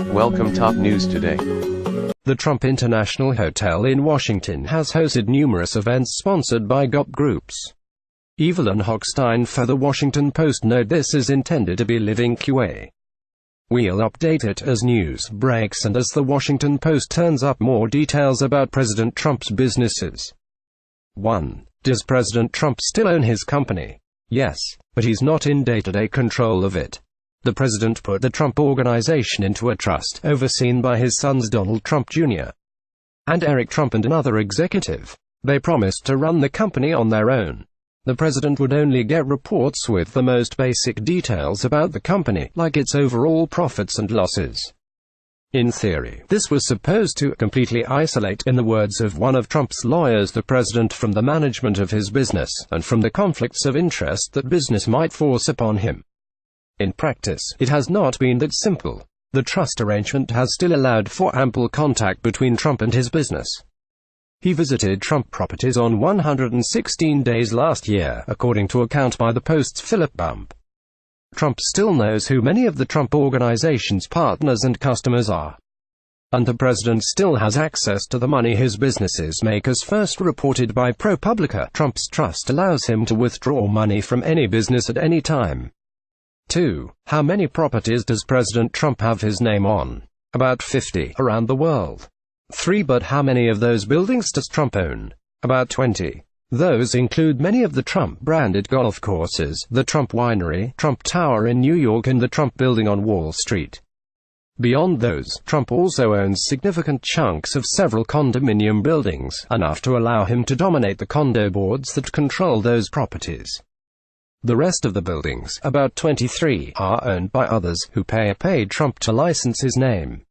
Welcome top news today. The Trump International Hotel in Washington has hosted numerous events sponsored by GOP groups. Evelyn Hochstein for The Washington Post noted this is intended to be living QA. We'll update it as news breaks and as The Washington Post turns up more details about President Trump's businesses. 1. Does President Trump still own his company? Yes, but he's not in day-to-day control of it. The president put the Trump Organization into a trust, overseen by his sons Donald Trump Jr. and Eric Trump and another executive. They promised to run the company on their own. The president would only get reports with the most basic details about the company, like its overall profits and losses. In theory, this was supposed to completely isolate, in the words of one of Trump's lawyers, the president from the management of his business, and from the conflicts of interest that business might force upon him. In practice, it has not been that simple. The trust arrangement has still allowed for ample contact between Trump and his business. He visited Trump properties on 116 days last year, according to account by the Post's Philip Bump. Trump still knows who many of the Trump Organization's partners and customers are. And the president still has access to the money his businesses make, as first reported by ProPublica. Trump's trust allows him to withdraw money from any business at any time. 2. How many properties does President Trump have his name on? About 50, around the world. 3. But how many of those buildings does Trump own? About 20. Those include many of the Trump-branded golf courses, the Trump Winery, Trump Tower in New York and the Trump Building on Wall Street. Beyond those, Trump also owns significant chunks of several condominium buildings, enough to allow him to dominate the condo boards that control those properties. The rest of the buildings, about 23, are owned by others, who paid Trump to license his name.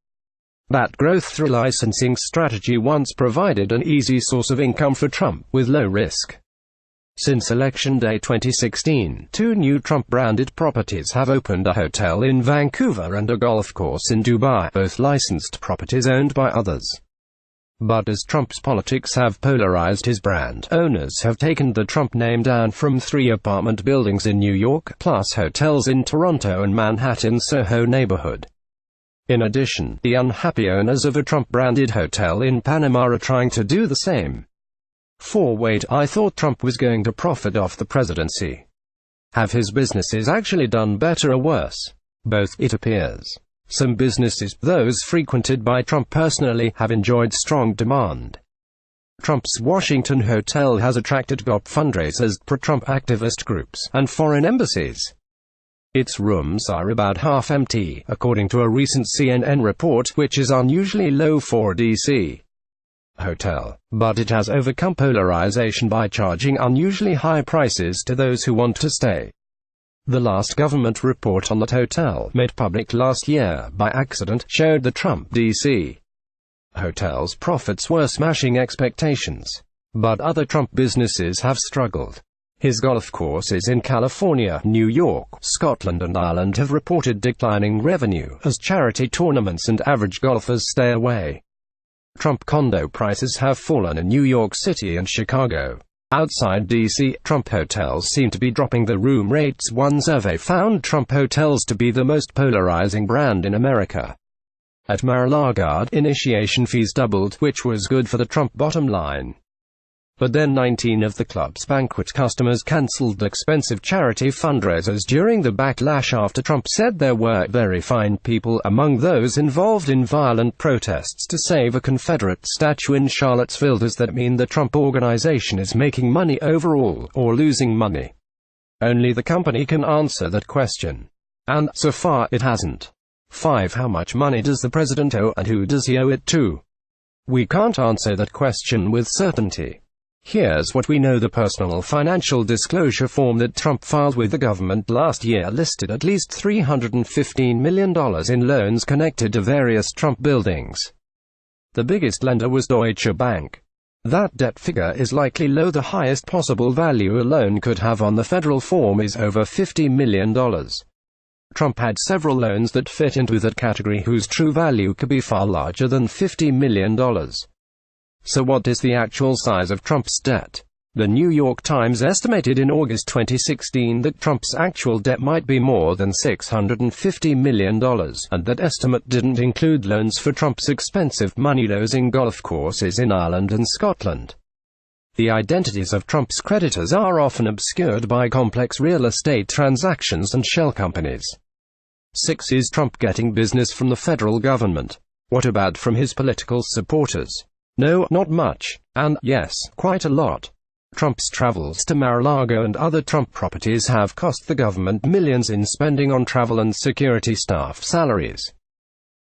That growth through licensing strategy once provided an easy source of income for Trump, with low risk. Since Election Day 2016, 2 new Trump-branded properties have opened: a hotel in Vancouver and a golf course in Dubai, both licensed properties owned by others. But as Trump's politics have polarized his brand, owners have taken the Trump name down from 3 apartment buildings in New York, plus hotels in Toronto and Manhattan's Soho neighborhood. In addition, the unhappy owners of a Trump-branded hotel in Panama are trying to do the same. 4. Wait, I thought Trump was going to profit off the presidency. Have his businesses actually done better or worse? Both, it appears. Some businesses, those frequented by Trump personally, have enjoyed strong demand. Trump's Washington hotel has attracted GOP fundraisers, pro-Trump activist groups, and foreign embassies. Its rooms are about half empty, according to a recent CNN report, which is unusually low for a D.C. hotel. But it has overcome polarization by charging unusually high prices to those who want to stay. The last government report on that hotel, made public last year by accident, showed the Trump D.C. hotel's profits were smashing expectations. But other Trump businesses have struggled. His golf courses in California, New York, Scotland and Ireland have reported declining revenue, as charity tournaments and average golfers stay away. Trump condo prices have fallen in New York City and Chicago. Outside D.C., Trump hotels seem to be dropping the room rates. One survey found Trump hotels to be the most polarizing brand in America. At Mar-a-Lago, initiation fees doubled, which was good for the Trump bottom line. But then 19 of the club's banquet customers canceled expensive charity fundraisers during the backlash after Trump said there were very fine people among those involved in violent protests to save a Confederate statue in Charlottesville. Does that mean the Trump Organization is making money overall, or losing money? Only the company can answer that question. And, so far, it hasn't. 5. How much money does the president owe, and who does he owe it to? We can't answer that question with certainty. Here's what we know. The personal financial disclosure form that Trump filed with the government last year listed at least $315 million in loans connected to various Trump buildings. The biggest lender was Deutsche Bank. That debt figure is likely low. The highest possible value a loan could have on the federal form is over $50 million. Trump had several loans that fit into that category whose true value could be far larger than $50 million. So what is the actual size of Trump's debt? The New York Times estimated in August 2016 that Trump's actual debt might be more than $650 million, and that estimate didn't include loans for Trump's expensive money-losing golf courses in Ireland and Scotland. The identities of Trump's creditors are often obscured by complex real estate transactions and shell companies. 6. Is Trump getting business from the federal government? What about from his political supporters? No, not much, and yes, quite a lot. Trump's travels to Mar-a-Lago and other Trump properties have cost the government millions in spending on travel and security staff salaries.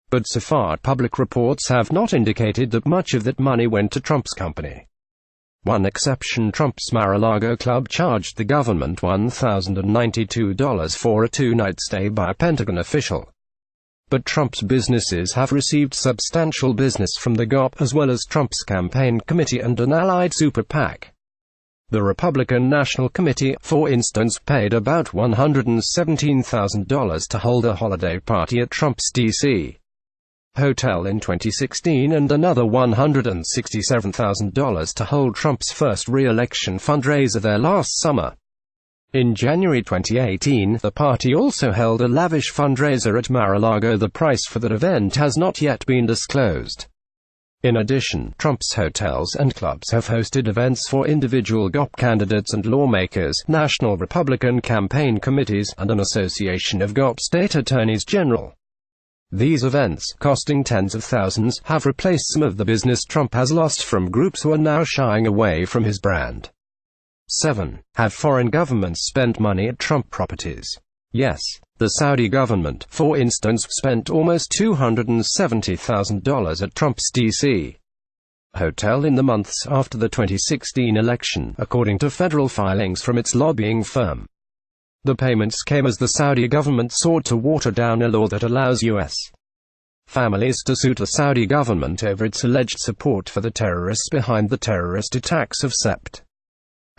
But so far, public reports have not indicated that much of that money went to Trump's company. One exception: Trump's Mar-a-Lago club charged the government $1,092 for a two-night stay by a Pentagon official. But Trump's businesses have received substantial business from the GOP, as well as Trump's campaign committee and an allied super PAC. The Republican National Committee, for instance, paid about $117,000 to hold a holiday party at Trump's D.C. hotel in 2016 and another $167,000 to hold Trump's first re-election fundraiser there last summer. In January 2018, the party also held a lavish fundraiser at Mar-a-Lago. The price for that event has not yet been disclosed. In addition, Trump's hotels and clubs have hosted events for individual GOP candidates and lawmakers, national Republican campaign committees, and an association of GOP state attorneys general. These events, costing tens of thousands, have replaced some of the business Trump has lost from groups who are now shying away from his brand. 7. Have foreign governments spent money at Trump properties? Yes. The Saudi government, for instance, spent almost $270,000 at Trump's D.C. hotel in the months after the 2016 election, according to federal filings from its lobbying firm. The payments came as the Saudi government sought to water down a law that allows U.S. families to sue the Saudi government over its alleged support for the terrorists behind the terrorist attacks of Sept.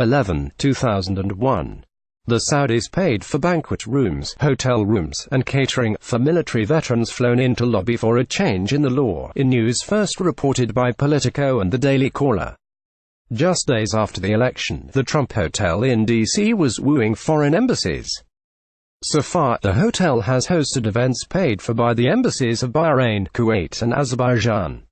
11, 2001. The Saudis paid for banquet rooms, hotel rooms, and catering for military veterans flown in to lobby for a change in the law, in news first reported by Politico and the Daily Caller. Just days after the election, the Trump Hotel in D.C. was wooing foreign embassies. So far, the hotel has hosted events paid for by the embassies of Bahrain, Kuwait, and Azerbaijan.